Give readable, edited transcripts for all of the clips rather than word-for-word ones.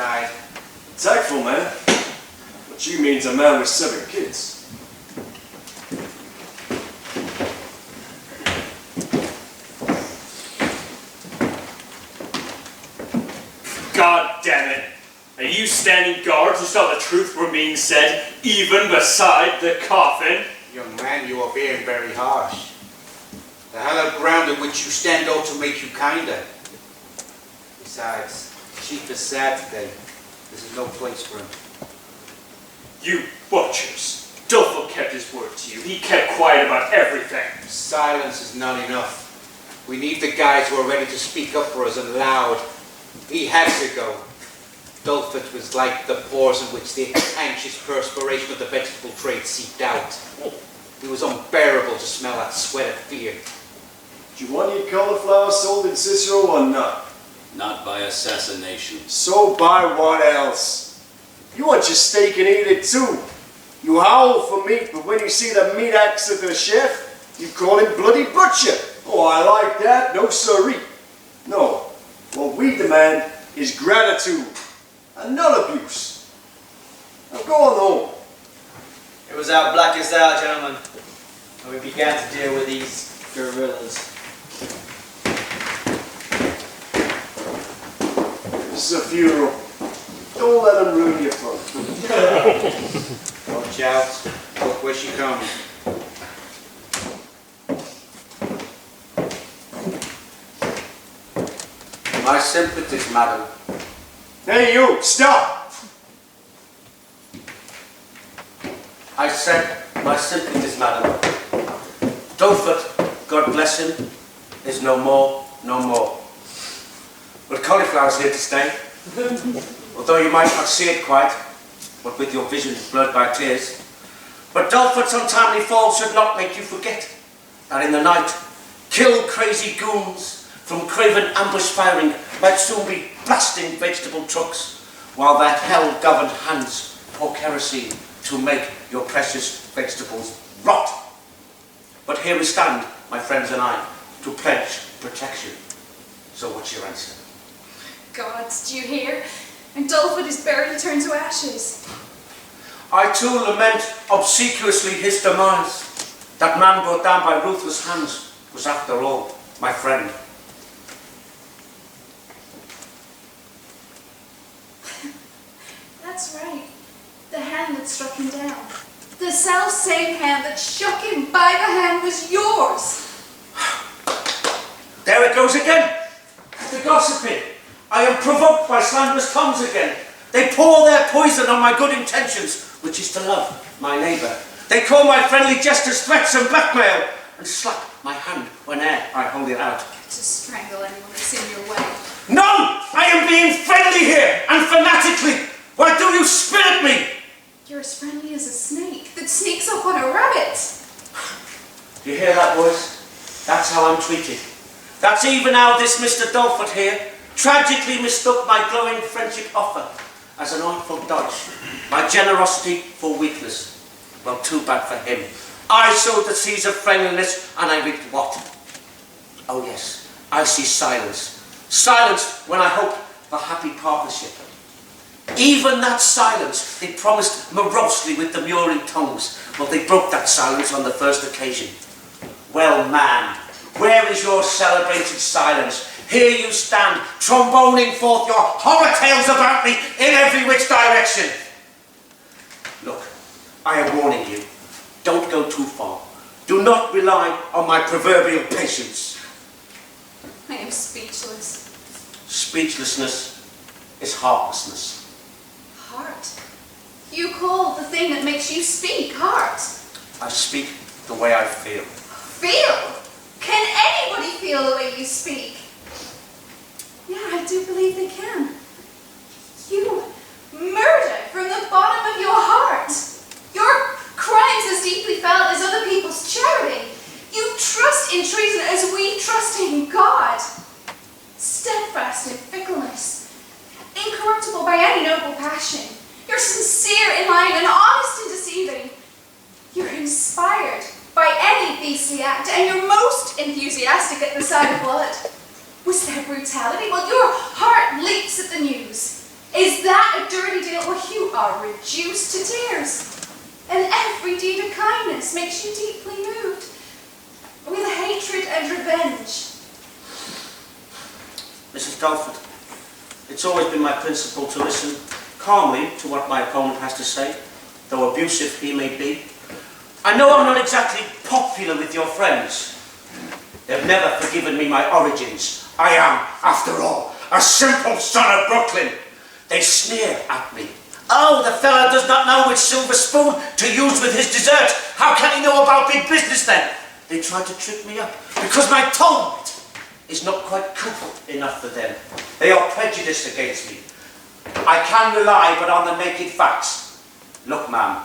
Tactful, man. What you mean's a man with 7 kids. God damn it! Are you standing guard to stop the truth from being said, even beside the coffin? Young man, you are being very harsh. The hallowed ground in which you stand ought to make you kinder. Besides, Chief is sad today. This is no place for him. You butchers! Dulfo kept his word to you. He kept quiet about everything. Silence is not enough. We need the guys who are ready to speak up for us and loud. He had to go. Dulfit was like the pores in which the anxious perspiration of the vegetable trade seeped out. It was unbearable to smell that sweat of fear. Do you want your cauliflower sold in Cicero or not? Not by assassination. So by what else? You want your steak and eat it too. You howl for meat, but when you see the meat axe of the chef, you call him bloody butcher. Oh, I like that. No siree. No. What we demand is gratitude and not abuse. Now go on home. It was our blackest hour, gentlemen, when we began to deal with these guerrillas. This is a funeral. Don't let them ruin your fun. Watch out. Look where she comes. My sympathies, madam. Hey you, stop! I said my sympathies, madam. Dulfit, God bless him, is no more, no more. But cauliflower's here to stay. Although you might not see it quite, what with your vision blurred by tears. But Dulfit's untimely fall should not make you forget that in the night, kill crazy goons from craven ambush firing might soon be blasting vegetable trucks, while their hell-governed hands pour kerosene to make your precious vegetables rot. But here we stand, my friends and I, to pledge protection. So what's your answer? Gods, do you hear? And Dulfit is buried to turn to ashes. I too lament obsequiously his demise. That man brought down by ruthless hands was after all my friend. That's right. The hand that struck him down. The self-same hand that shook him by the hand was yours. There it goes again. The gossiping. I am provoked by slanderous tongues again. They pour their poison on my good intentions, which is to love my neighbour. They call my friendly gestures threats and blackmail, and slap my hand whene'er I hold it out. To strangle anyone that's in your way. No! I am being friendly here, and fanatically. Why do you spit at me? You're as friendly as a snake that sneaks up on a rabbit. Do you hear that, boys? That's how I'm treated. That's even how this Mr. Dulfit here tragically mistook my glowing friendship offer as an artful dodge. My generosity for weakness. Well, too bad for him. I sowed the seeds of friendliness, and I reaped what? Oh yes, I see silence. Silence when I hoped for happy partnership. Even that silence they promised morosely with demurring tongues. Well, they broke that silence on the first occasion. Well, man, where is your celebrated silence? Here you stand, tromboning forth your horror tales about me in every which direction. Look, I am warning you. Don't go too far. Do not rely on my proverbial patience. I am speechless. Speechlessness is heartlessness. Heart? You call the thing that makes you speak heart? I speak the way I feel. Feel? Can anybody feel the way you speak? Yeah, I do believe they can. You murder from the bottom of your heart. Your crimes as deeply felt as other people's charity. You trust in treason as we trust in God. Steadfast in fickleness. Incorruptible by any noble passion. You're sincere in mind and honest in deceiving. You're inspired by any beastly act, and you're most enthusiastic at the sight of blood. Was there brutality? Well, your heart leaps at the news. Is that are reduced to tears, and every deed of kindness makes you deeply moved with hatred and revenge. Mrs. Dolford, it's always been my principle to listen calmly to what my opponent has to say, though abusive he may be. I know I'm not exactly popular with your friends. They've never forgiven me my origins. I am, after all, a simple son of Brooklyn. They sneer at me. Oh, the fellow does not know which silver spoon to use with his dessert. How can he know about big business then? They try to trick me up because my tone is not quite cool enough for them. They are prejudiced against me. I can rely but on the naked facts. Look, ma'am,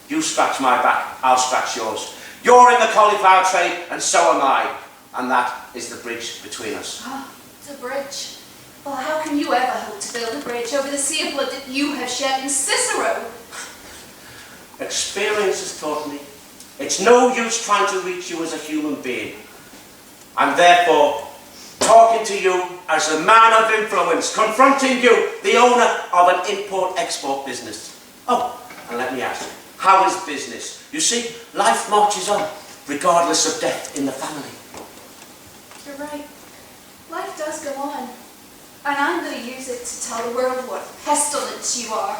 you scratch my back, I'll scratch yours. You're in the cauliflower trade and so am I. And that is the bridge between us. Ah, the bridge. Well, how can you ever hope to build a bridge over the sea of blood that you have shed in Cicero? Experience has taught me it's no use trying to reach you as a human being. I'm therefore talking to you as a man of influence, confronting you, the owner of an import-export business. Oh, and let me ask, how is business? You see, life marches on, regardless of death in the family. You're right. Life does go on. And I'm going to use it to tell the world what pestilence you are.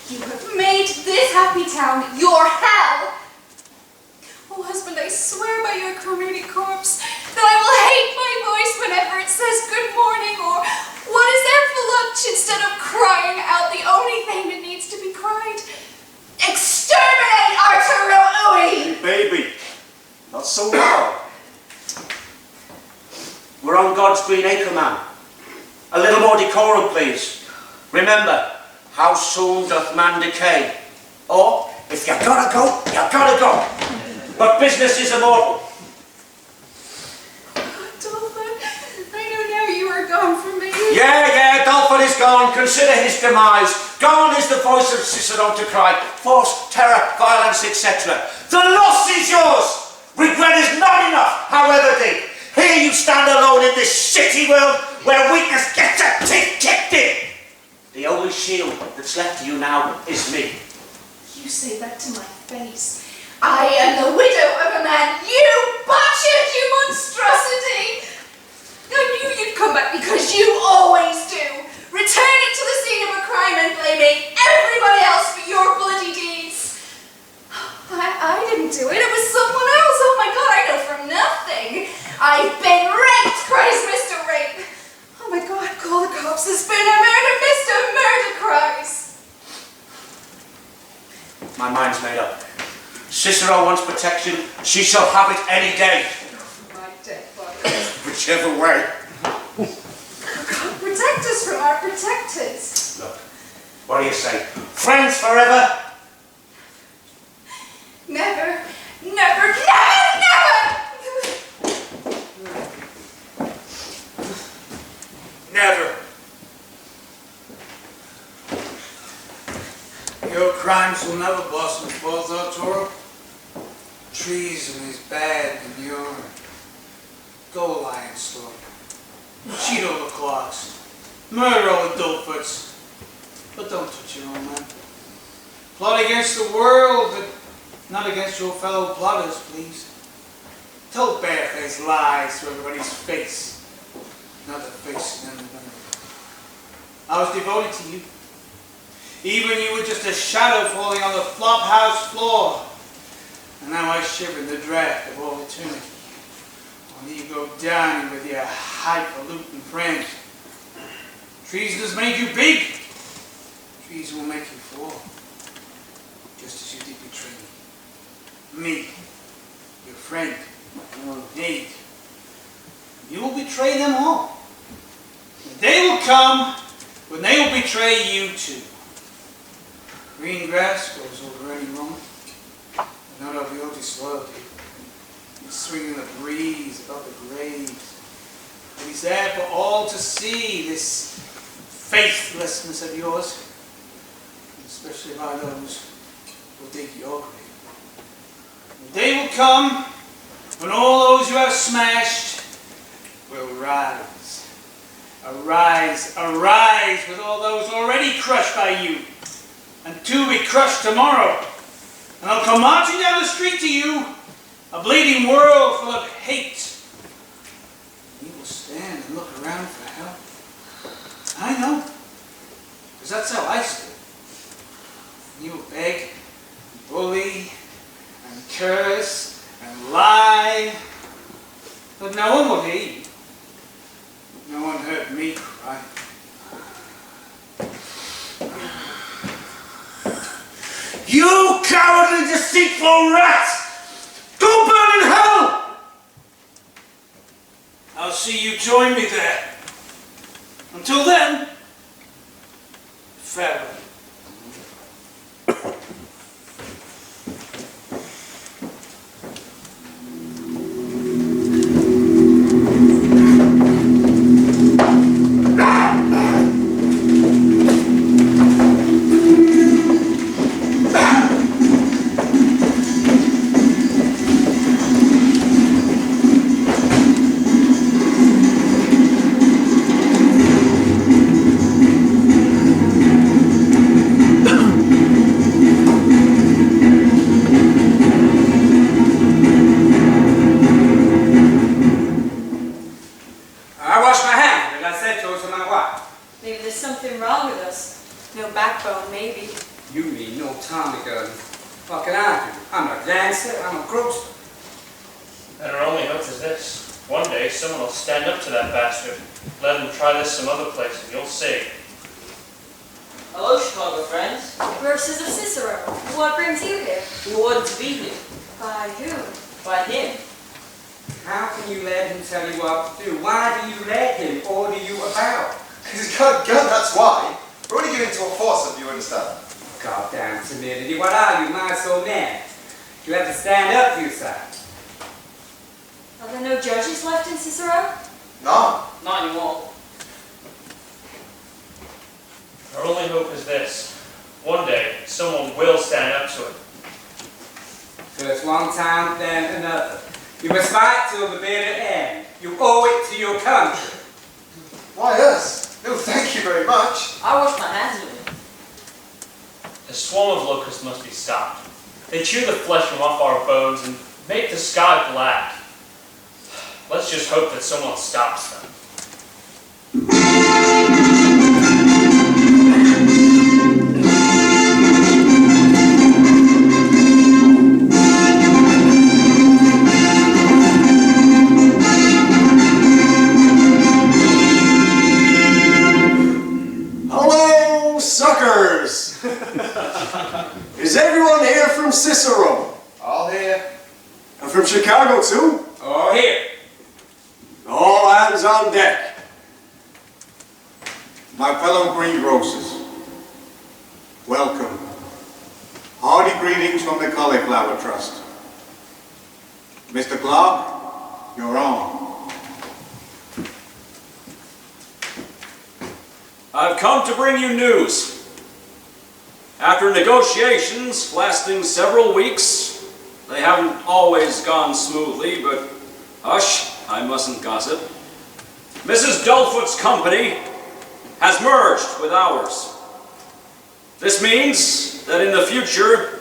You have made this happy town your hell. Oh, husband, I swear by your cremated corpse that I will hate my voice whenever it says good morning or what is there for lunch instead of crying out the only thing that needs to be cried. Exterminate Arturo Uy! Hey, baby, not so loud. We're on God's green acre, man. A little more decorum, please. Remember, how soon doth man decay? Or, if you gotta go, you gotta go. But business is immortal. Dolphin, I know now you are gone from me. Yeah, Dolphin is gone. Consider his demise. Gone is the voice of Cicero to cry. Force, terror, violence, etc. The loss is yours. Regret is not enough, however deep. Here you stand alone in this shitty world where weakness gets her teeth kicked in. The only shield that's left to you now is me. You say that to my face. I am the widow of a man you butchered, you monstrosity! I knew you'd come back because you always do, returning to the scene of a crime and blaming everybody else for your bloody deeds. I didn't do it, it was someone else. Oh my God, I know from nothing. I've been raped, cries Mr. Rape. Oh my God, call the cops, there's been a murder, Mr. Murder cries. My mind's made up. Cicero wants protection. She shall have it any day. My dead body. Whichever way. God, protect us from our protectors. Look, what do you say? Friends forever? Never, never, never, never! Never. Your crimes will never blossom forth, Arturo. Treason is bad in your gold lion story. Cheat over clocks. Murder over Dillfoots. But don't touch your own man. Plot against the world, but not against your fellow plotters, please. Tell barefaced lies to everybody's face. Not the face of them. I was devoted to you. Even you were just a shadow falling on the flop house floor. And now I shiver in the draft of all eternity. While you go down with your highfalutin friends. Treason has made you big. Treason will make you fall. Just as you did betray me. Me, your friend, Nate. You will betray them all. They will come when they will betray you too. Green grass grows over any moment, but not over your disloyalty. He's swinging the breeze above the graves. And he's there for all to see, this faithlessness of yours, especially by those who dig your grave. The day will come when all those you have smashed will rise. Arise, arise with all those already crushed by you. and 2 be crushed tomorrow. And I'll come marching down the street to you, a bleeding world full of hate. You will stand and look around for help. I know, because that's how I stood. You will beg, bully, and curse, and lie. But no one will hear you. No one heard me cry. You cowardly, deceitful rat! Go burn in hell! I'll see you join me there. Until then, farewell. Maybe there's something wrong with us. No backbone, maybe. You mean no Tommy gun? What can I do? I'm a dancer, I'm a grocer. And our only hope is this. One day, someone will stand up to that bastard. Let him try this some other place, and you'll see. Hello, Chicago friends. Verses of Cicero. What brings you here? We wanted to be here. By whom? By him. How can you let him tell you what to do? Why do you let him order you about? Because he's got a gun, that's why. We're only giving to a force, if you understand. Goddamn timidity. What are you, my soul man? You have to stand up for yourself. Are there no judges left in Cicero? No. Not anymore. Our only hope is this. One day, someone will stand up to it. First one time, then another. You must fight till the bitter end. You owe it to your country. Why us? No, thank you very much. I wash my hands of it. The swarm of locusts must be stopped. They chew the flesh from off our bones and make the sky black. Let's just hope that someone stops them. Hello, suckers! Is everyone here from Cicero? All here. And from Chicago too? All here. All hands on deck. My fellow greengrocers, welcome. Hearty greetings from the Cauliflower Trust. Mr. Clark, you're on. I've come to bring you news. After negotiations lasting several weeks, they haven't always gone smoothly, but hush, I mustn't gossip. Mrs. Dullfoot's company has merged with ours. This means that in the future,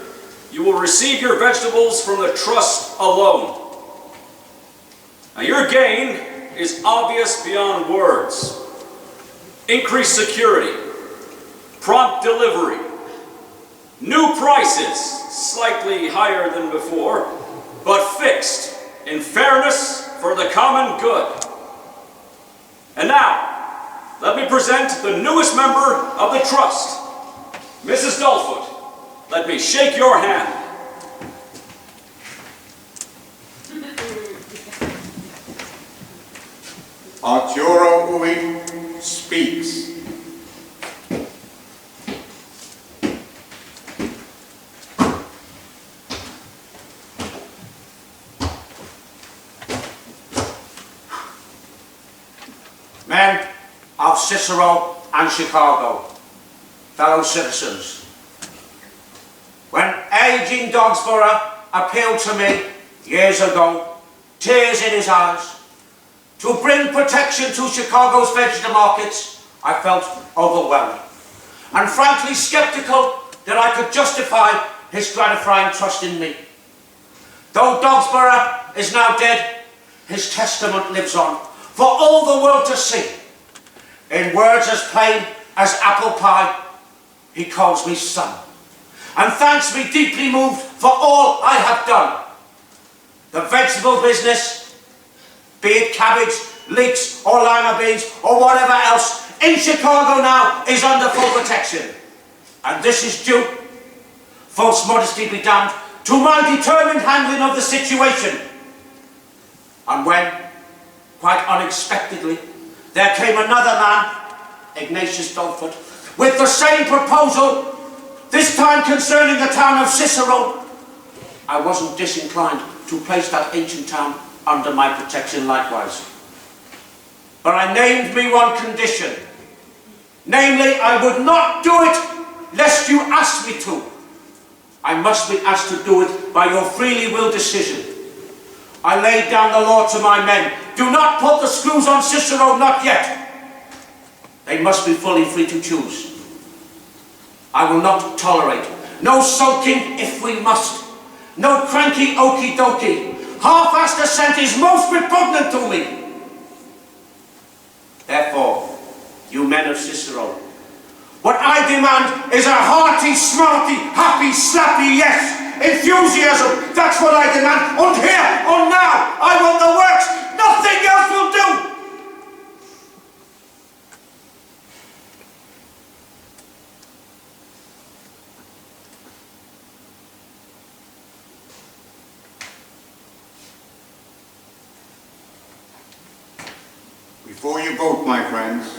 you will receive your vegetables from the trust alone. Now, your gain is obvious beyond words. Increased security, prompt delivery, new prices, slightly higher than before, but fixed in fairness for the common good. And now, let me present the newest member of the trust, Mrs. Dullfoot. Let me shake your hand. Arturo speaks. Men of Cicero and Chicago, fellow citizens, when aging Dogsborough appealed to me years ago, tears in his eyes, to bring protection to Chicago's vegetable markets, I felt overwhelmed and frankly skeptical that I could justify his gratifying trust in me. Though Dogsborough is now dead, his testament lives on for all the world to see. In words as plain as apple pie, he calls me son, and thanks me deeply moved for all I have done. The vegetable business, be it cabbage, leeks, or lima beans, or whatever else, in Chicago now is under full protection. And this is due, false modesty be damned, to my determined handling of the situation. And when, quite unexpectedly, there came another man, Ignatius Dolford, with the same proposal, this time concerning the town of Cicero, I wasn't disinclined to place that ancient town under my protection likewise. But I named me one condition. Namely, I would not do it lest you ask me to. I must be asked to do it by your freely willed decision. I laid down the law to my men. Do not put the screws on Cicero, not yet. They must be fully free to choose. I will not tolerate no sulking if we must. No cranky okey dokey. Half-assed assent is most repugnant to me. Therefore, you men of Cicero, what I demand is a hearty, smarty, happy, slappy yes. Enthusiasm, that's what I demand. And here, and now, I want the works. Nothing else will do. Before you vote, my friends,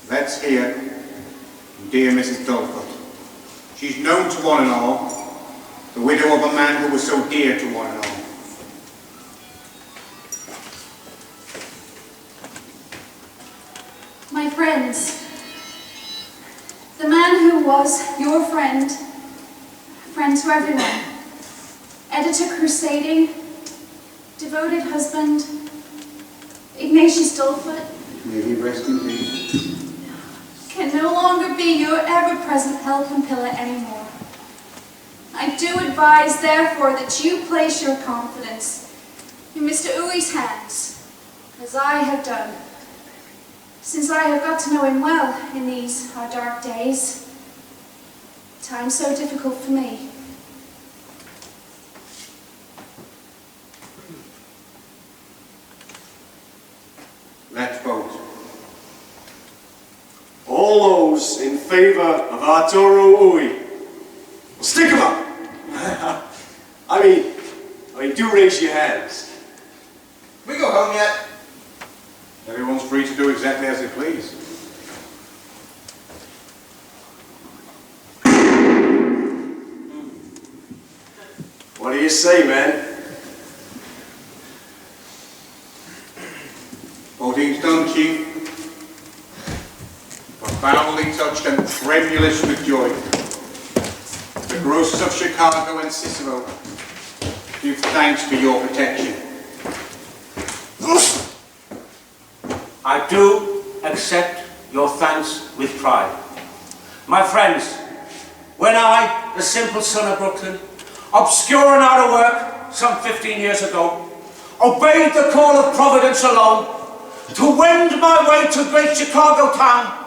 let's hear from dear Mrs. Dolford. She's known to one and all, the widow of a man who was so dear to one and all. My friends, the man who was your friend to everyone, editor crusading, devoted husband, Ignatius Dolford, May he rest in peace. can no longer be your ever-present help and pillar anymore. I do advise, therefore, that you place your confidence in Mr. Uwe's hands, as I have done, since I have got to know him well in these our dark days, times so difficult for me. Let's vote. All those in favour of Arturo Uwe, stick 'em up. I mean, do raise your hands. We go home yet? Everyone's free to do exactly as they please. What do you say, man? Voting's done, Chief. Profoundly touched and tremulous with joy, the grocers of Chicago and Cicero give thanks for your protection. I do accept your thanks with pride. My friends, when I, the simple son of Brooklyn, obscure and out of work some 15 years ago, obeyed the call of Providence alone to wend my way to great Chicago town,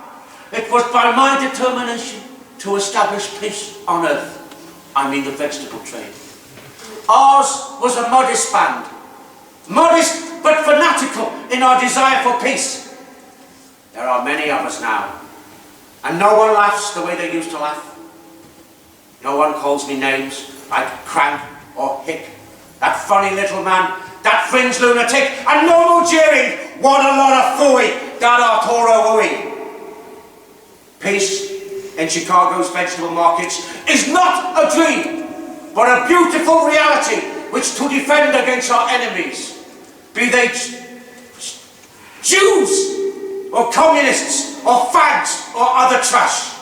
it was by my determination to establish peace on earth. I mean the vegetable trade. Ours was a modest band, modest but fanatical in our desire for peace. There are many of us now, and no one laughs the way they used to laugh. No one calls me names like Crank or Hick, that funny little man, that fringe lunatic, and no more jeering, what a lot of phooey, that Arturo Uwe. Peace in Chicago's vegetable markets is not a dream, but a beautiful reality which to defend against our enemies, be they Jews, or communists, or fags, or other trash.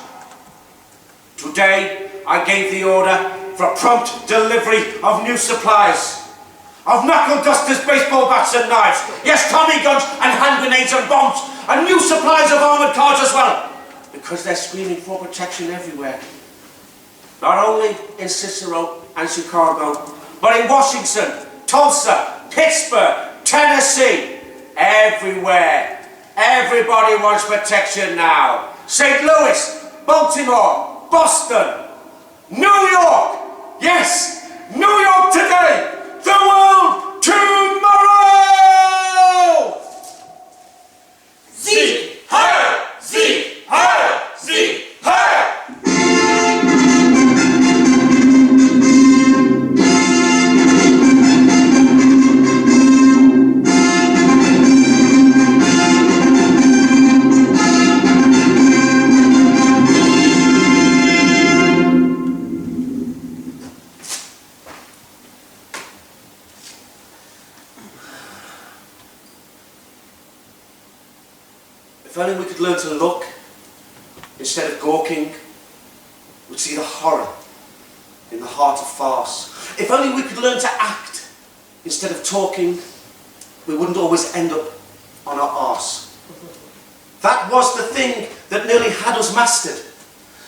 Today, I gave the order for prompt delivery of new supplies, of knuckle dusters, baseball bats and knives, yes, Tommy guns and hand grenades and bombs, and new supplies of armoured cars as well, because they're screaming for protection everywhere. Not only in Cicero and Chicago, but in Washington, Tulsa, Pittsburgh, Tennessee, everywhere. Everybody wants protection now. St. Louis, Baltimore, Boston, New York. Yes, New York today, the world tomorrow! Sieg Heil! Sieg Heil! Sieg Heil! If only we could learn to look instead of gawking, we'd see the horror in the heart of farce. If only we could learn to act instead of talking, we wouldn't always end up on our arse. That was the thing that nearly had us mastered.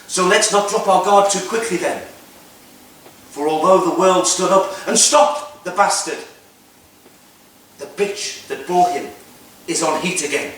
So let's not drop our guard too quickly then. For although the world stood up and stopped the bastard, the bitch that bore him is on heat again.